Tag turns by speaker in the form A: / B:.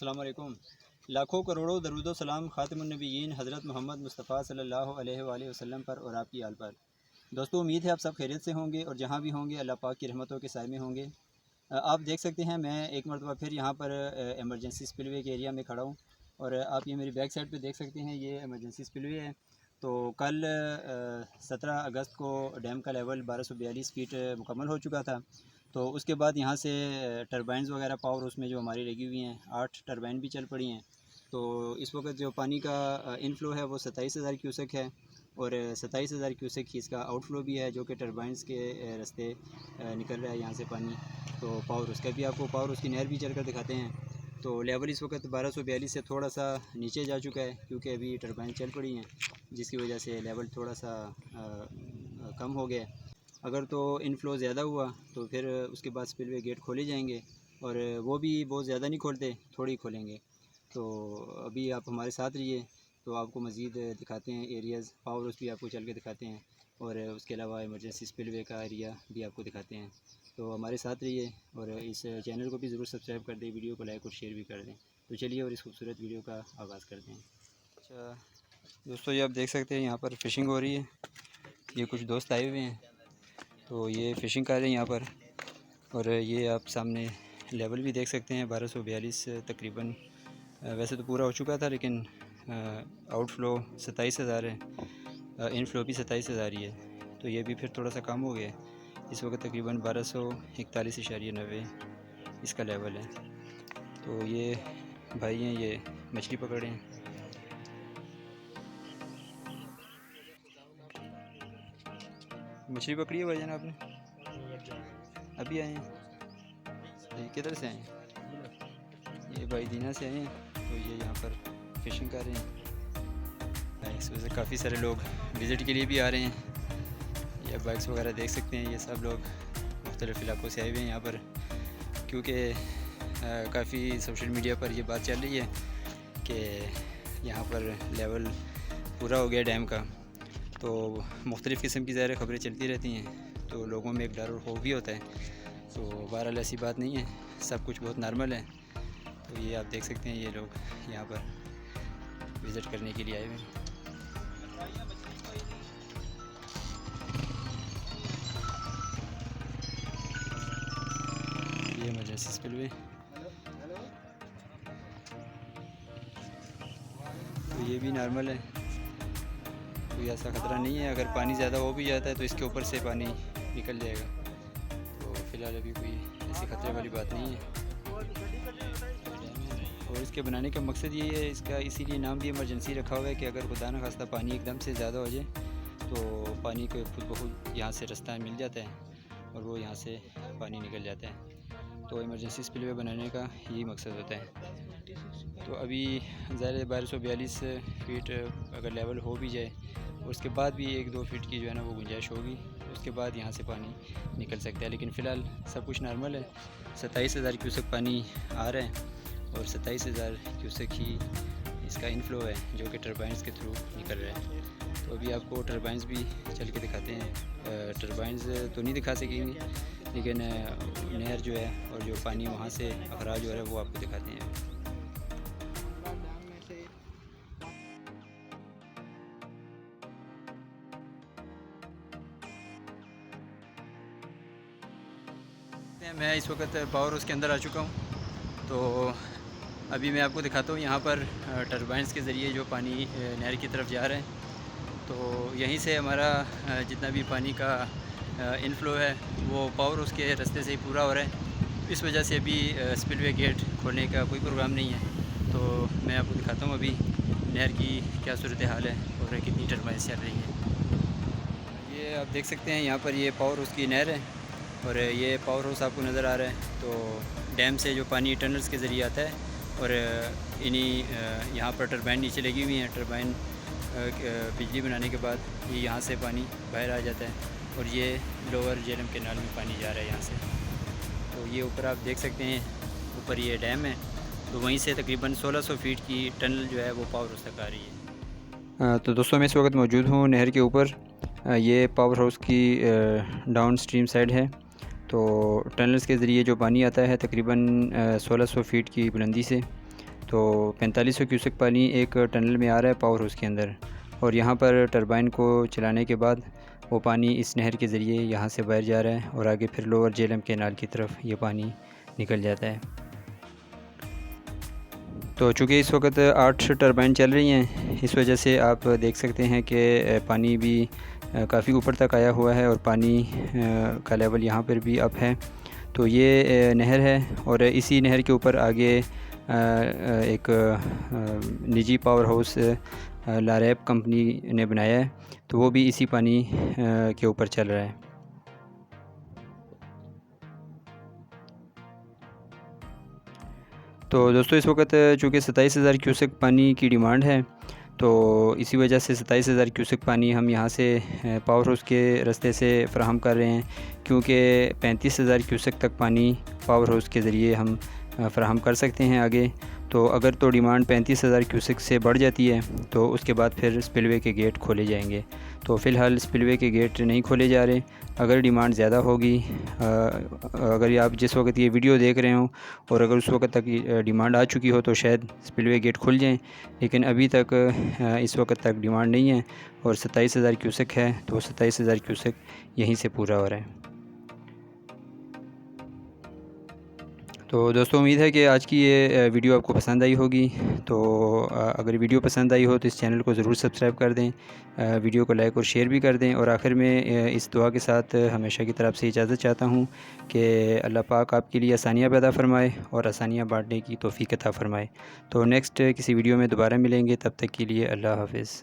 A: अस्सलाम वालेकुम। लाखों करोड़ों दरूद व सलाम ख़ातिमुन नबिय्यीन हज़रत मोहम्मद मुस्तफ़ा सल्लल्लाहु अलैहि वसल्लम पर और आपकी आल पर। दोस्तों, उम्मीद है आप सब खैरियत से होंगे और जहाँ भी होंगे अल्लाह पाक की रहमतों के साए में होंगे। आप देख सकते हैं मैं एक मरतबा फिर यहाँ पर एमरजेंसी स्पिलवे के एरिया में खड़ा हूँ और आप ये मेरी बैक साइड पे देख सकते हैं, ये एमरजेंसी स्पिलवे है। तो कल 17 अगस्त को डैम का लेवल 1242 फीट मुकम्मल हो चुका था। तो उसके बाद यहाँ से टरबाइन्स वगैरह पावर उसमें जो हमारी लगी हुई हैं, 8 टरबाइन भी चल पड़ी हैं। तो इस वक्त जो पानी का इनफ्लो है वो 27,000 क्यूसेक है और 27,000 क्यूसेक ही इसका आउटफ्लो भी है, जो कि टरबाइन्स के रास्ते निकल रहा है यहाँ से पानी। तो पावर उसका भी आपको पावर उसकी नहर भी चल कर दिखाते हैं। तो लेवल इस वक्त 1242 से थोड़ा सा नीचे जा चुका है, क्योंकि अभी टरबाइन चल पड़ी हैं, जिसकी वजह से लेवल थोड़ा सा कम हो गया। अगर तो इनफ्लो ज़्यादा हुआ तो फिर उसके बाद स्पिलवे गेट खोले जाएंगे, और वो भी बहुत ज़्यादा नहीं खोलते, थोड़ी खोलेंगे। तो अभी आप हमारे साथ रहिए, तो आपको मज़ीद दिखाते हैं एरियाज़, पावर हाउस भी आपको चल के दिखाते हैं, और उसके अलावा इमरजेंसी स्पिलवे का एरिया भी आपको दिखाते हैं। तो हमारे साथ रहिए और इस चैनल को भी ज़रूर सब्सक्राइब कर दें, वीडियो को लाइक और शेयर भी कर दें। तो चलिए और इस खूबसूरत वीडियो का आगाज़ करते हैं। अच्छा दोस्तों, ये आप देख सकते हैं यहाँ पर फ़िशिंग हो रही है। ये कुछ दोस्त आए हुए हैं, तो ये फ़िशिंग कर रहे हैं यहाँ पर। और ये आप सामने लेवल भी देख सकते हैं 1242 तकरीबन। वैसे तो पूरा हो चुका था, लेकिन आउटफ्लो 27,000 है, इनफ्लो भी 27,000 ही है। तो ये भी फिर थोड़ा सा कम हो गया। इस वक्त तकरीबन 1241.90 इसका लेवल है। तो ये भाई हैं, ये मछली पकड़ रहे हैं। मछली पकड़ी है भाईजान आपने? अभी आए हैं? ये किधर से आए हैं? ये भाई दीना से आए हैं। तो ये यहाँ पर फ़िशिंग कर रहे हैं। इस वजह से काफ़ी सारे लोग विज़िट के लिए भी आ रहे हैं। ये बाइक्स वगैरह देख सकते हैं, ये सब लोग मुख्तलिफ़ इलाकों से आए हुए हैं यहाँ पर, क्योंकि काफ़ी सोशल मीडिया पर ये बात चल रही है कि यहाँ पर लेवल पूरा हो गया डैम का। तो मुख्तलिफ़ किस्म की ज़ाहिर खबरें चलती रहती हैं, तो लोगों में एक डर और खौफ भी होता है। तो बहरहाल ऐसी बात नहीं है, सब कुछ बहुत नॉर्मल है। तो ये आप देख सकते हैं, ये लोग यहाँ पर विज़िट करने के लिए आए हुए हैं। ये इमरजेंसी स्पिलवे, तो ये भी नॉर्मल है, कोई ऐसा ख़तरा नहीं है। अगर पानी ज़्यादा हो भी जाता है तो इसके ऊपर से पानी निकल जाएगा। तो फ़िलहाल अभी कोई ऐसी ख़तरे वाली बात नहीं है। और इसके बनाने का मकसद ये है, इसका इसीलिए नाम भी इमरजेंसी रखा हुआ है कि अगर खुदा न खास्ता पानी एकदम से ज़्यादा हो जाए तो पानी को खुद ब खुद यहाँ से रास्ता मिल जाता है और वो यहाँ से पानी निकल जाता है। तो इमरजेंसी स्पिलवे बनाने का यही मकसद होता है। तो अभी ज़ाहिर 1242 फीट अगर लेवल हो भी जाए, उसके बाद भी 1-2 फीट की जो है ना वो गुंजाइश होगी, उसके बाद यहाँ से पानी निकल सकता है। लेकिन फ़िलहाल सब कुछ नॉर्मल है। 27,000 क्यूसेक पानी आ रहा है और 27,000 क्यूसेक ही इसका इनफ्लो है, जो कि टरबाइन्स के थ्रू निकल रहा है। तो अभी आपको टरबाइन्स भी चल के दिखाते हैं। टरबाइन्स तो नहीं दिखा सकेंगे, लेकिन नहर जो है और जो पानी वहाँ से अखराज हो रहा है वो आपको दिखाते हैं। मैं इस वक्त पावर हाउस के अंदर आ चुका हूँ। तो अभी मैं आपको दिखाता हूँ यहाँ पर टरबाइन्स के ज़रिए जो पानी नहर की तरफ जा रहा है। तो यहीं से हमारा जितना भी पानी का इनफ्लो है वो पावर हाउस के रास्ते से ही पूरा हो रहा है। इस वजह से अभी स्पिलवे गेट खोलने का कोई प्रोग्राम नहीं है। तो मैं आपको दिखाता हूँ अभी नहर की क्या सूरत हाल है और कितनी टरबाइन्स चल रही हैं। ये आप देख सकते हैं, यहाँ पर ये पावर हाउस की नहर है और ये पावर हाउस आपको नज़र आ रहा है। तो डैम से जो पानी टनल्स के ज़रिए आता है और इन्हीं यहाँ पर टरबाइन नीचे लगी हुई हैं। टरबाइन बिजली बनाने के बाद ये यहाँ से पानी बाहर आ जाता है और ये लोअर जेहलम कैनाल में पानी जा रहा है यहाँ से। तो ये ऊपर आप देख सकते हैं, ऊपर ये डैम है, तो वहीं से तकरीबन 1600 फीट की टनल जो है वो पावर हाउस तक आ रही है। तो दोस्तों, मैं इस वक्त मौजूद हूँ नहर के ऊपर। ये पावर हाउस की डाउन स्ट्रीम साइड है। तो टनल्स के ज़रिए जो पानी आता है तकरीबन 1600 फीट की बुलंदी से, तो 4500 क्यूसेक पानी एक टनल में आ रहा है पावर हाउस के अंदर, और यहाँ पर टरबाइन को चलाने के बाद वो पानी इस नहर के ज़रिए यहाँ से बाहर जा रहा है और आगे फिर लोअर जेहलम कैनाल की तरफ ये पानी निकल जाता है। तो चूँकि इस वक्त 8 टरबाइन चल रही हैं, इस वजह से आप देख सकते हैं कि पानी भी काफ़ी ऊपर तक आया हुआ है और पानी का लेवल यहाँ पर भी अप है। तो ये नहर है और इसी नहर के ऊपर आगे एक निजी पावर हाउस लारैप कंपनी ने बनाया है, तो वो भी इसी पानी के ऊपर चल रहा है। तो दोस्तों इस वक्त चूँकि 27,000 क्यूसेक पानी की डिमांड है, तो इसी वजह से 27,000 क्यूसेक पानी हम यहाँ से पावर हाउस के रास्ते से फ़राहम कर रहे हैं, क्योंकि 35,000 क्यूसेक तक पानी पावर हाउस के ज़रिए हम फ़राहम कर सकते हैं आगे। तो अगर तो डिमांड 35,000 क्यूसेक से बढ़ जाती है तो उसके बाद फिर स्पिलवे के गेट खोले जाएंगे। तो फ़िलहाल स्पिलवे के गेट नहीं खोले जा रहे। अगर डिमांड ज़्यादा होगी, अगर आप जिस वक्त ये वीडियो देख रहे हो और अगर उस वक्त तक डिमांड आ चुकी हो तो शायद स्पिलवे गेट खुल जाएं, लेकिन अभी तक इस वक्त तक डिमांड नहीं है और 27,000 क्यूसेक है, तो 27,000 क्यूसेक यहीं से पूरा हो रहा है। तो दोस्तों उम्मीद है कि आज की ये वीडियो आपको पसंद आई होगी। तो अगर वीडियो पसंद आई हो तो इस चैनल को ज़रूर सब्सक्राइब कर दें, वीडियो को लाइक और शेयर भी कर दें, और आखिर में इस दुआ के साथ हमेशा की तरफ से इजाज़त चाहता हूँ कि अल्लाह पाक आपके लिए आसानियाँ पैदा फ़रमाए और आसानियाँ बांटने की तौफ़ीक अता फ़रमाए। तो नेक्स्ट किसी वीडियो में दोबारा मिलेंगे, तब तक के लिए अल्लाह हाफ़िज़।